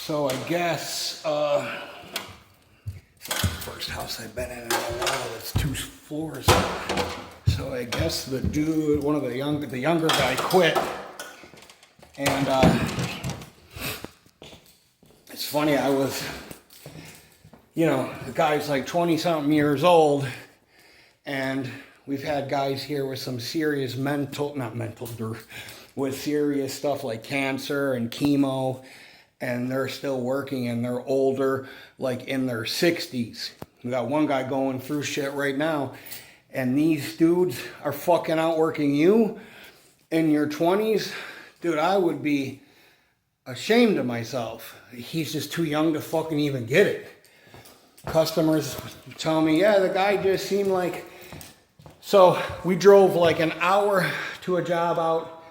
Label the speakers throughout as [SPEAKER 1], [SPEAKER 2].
[SPEAKER 1] So I guess it's not the first house I've been in a while. It's 2 floors. So I guess the dude, one of the younger guy quit. And it's funny, I was, the guy's like 20-something years old, and we've had guys here with some serious with serious stuff like cancer and chemo, and they're still working, and they're older, like in their 60s. We got one guy going through shit right now, and these dudes are fucking outworking you in your 20s. Dude, I would be ashamed of myself. He's just too young to fucking even get it. Customers tell me, yeah, the guy just seemed like... So we drove like an hour to a job out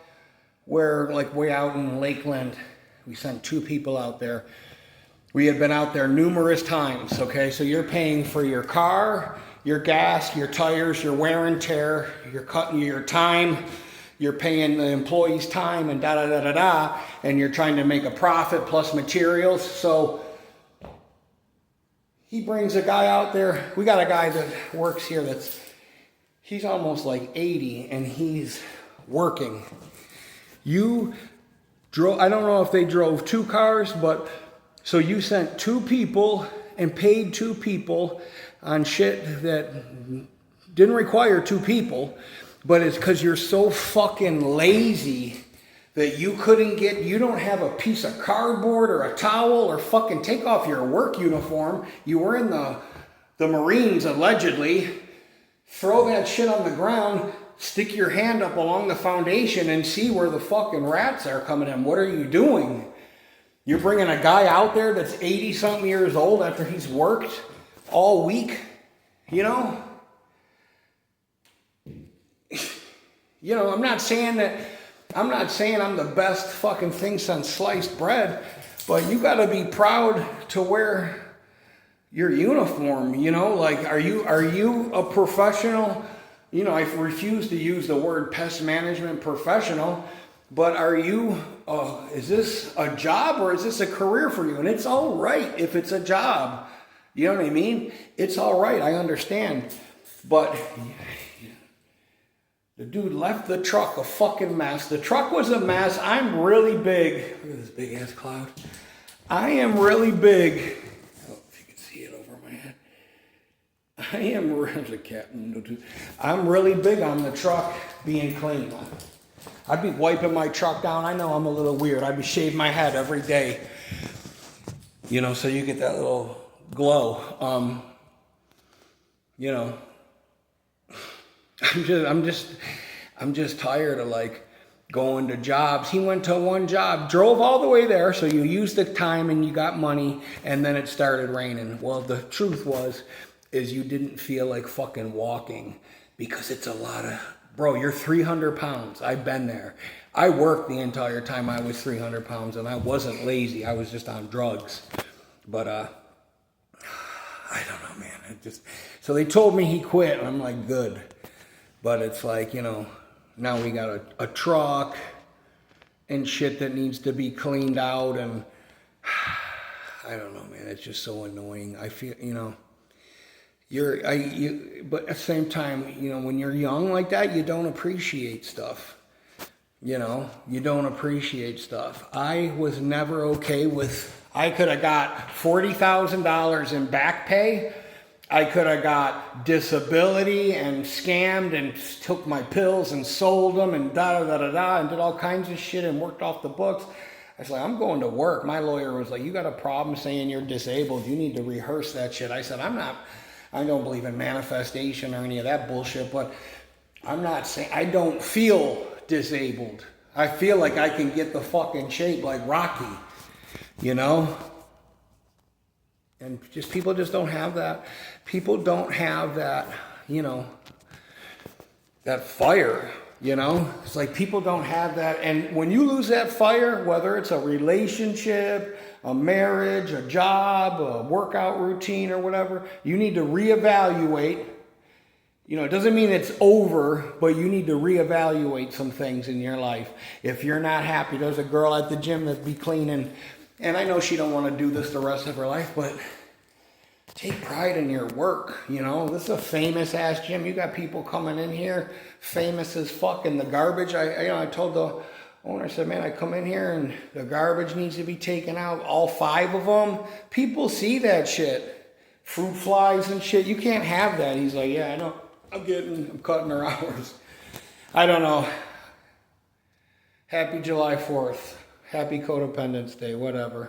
[SPEAKER 1] where, like way out in Lakeland. We sent 2 people out there. We had been out there numerous times, okay? So you're paying for your car, your gas, your tires, your wear and tear, you're cutting your time, you're paying the employees' time and da-da-da-da-da, and you're trying to make a profit plus materials. So he brings a guy out there. We got a guy that works here he's almost like 80, and he's working. I don't know if they drove 2 cars, but so you sent 2 people and paid 2 people on shit that didn't require 2 people, but it's because you're so fucking lazy that you don't have a piece of cardboard or a towel, or fucking take off your work uniform. You were in the Marines, allegedly. Throw that shit on the ground, stick your hand up along the foundation and see where the fucking rats are coming in. What are you doing? You're bringing a guy out there that's 80-something years old after he's worked all week, I'm not saying I'm the best fucking thing since sliced bread, but you got to be proud to wear your uniform, like, are you a professional? I refuse to use the word pest management professional, but are you, is this a job or is this a career for you? And it's all right if it's a job. You know what I mean? It's all right, I understand. But the dude left the truck a fucking mess. The truck was a mess. I'm really big. Look at this big ass cloud. I am really big. There's a cat. I'm really big on the truck being clean. I'd be wiping my truck down. I know I'm a little weird. I'd be shaving my head every day. So you get that little glow. I'm just tired of like going to jobs. He went to one job, drove all the way there, so you used the time and you got money, and then it started raining. Well, the truth is you didn't feel like fucking walking because it's a lot of... Bro, you're 300 pounds. I've been there. I worked the entire time I was 300 pounds, and I wasn't lazy. I was just on drugs. But, I don't know, man. So they told me he quit, and I'm like, good. But it's like, now we got a truck and shit that needs to be cleaned out, and I don't know, man. It's just so annoying. I feel, but at the same time, when you're young like that, you don't appreciate stuff. You don't appreciate stuff. I was never okay with... I could have got $40,000 in back pay. I could have got disability and scammed and took my pills and sold them and da-da-da-da-da and did all kinds of shit and worked off the books. I was like, I'm going to work. My lawyer was like, you got a problem saying you're disabled. You need to rehearse that shit. I said, I don't believe in manifestation or any of that bullshit, but I'm not saying... I don't feel disabled. I feel like I can get the fucking shape like Rocky, And people just don't have that. People don't have that, that fire, It's like people don't have that. And when you lose that fire, whether it's a relationship, a marriage, a job, a workout routine or whatever, you need to reevaluate. It doesn't mean it's over, but you need to reevaluate some things in your life. If you're not happy, there's a girl at the gym that be cleaning And I know she don't want to do this the rest of her life, but take pride in your work, you know. This is a famous ass gym. You got people coming in here, famous as fuck, and the garbage. I told the owner, I said, man, I come in here and the garbage needs to be taken out, all 5 of them. People see that shit, fruit flies and shit. You can't have that. He's like, yeah, I know. I'm cutting her hours. I don't know. Happy July 4th. Happy Codependence Day, whatever.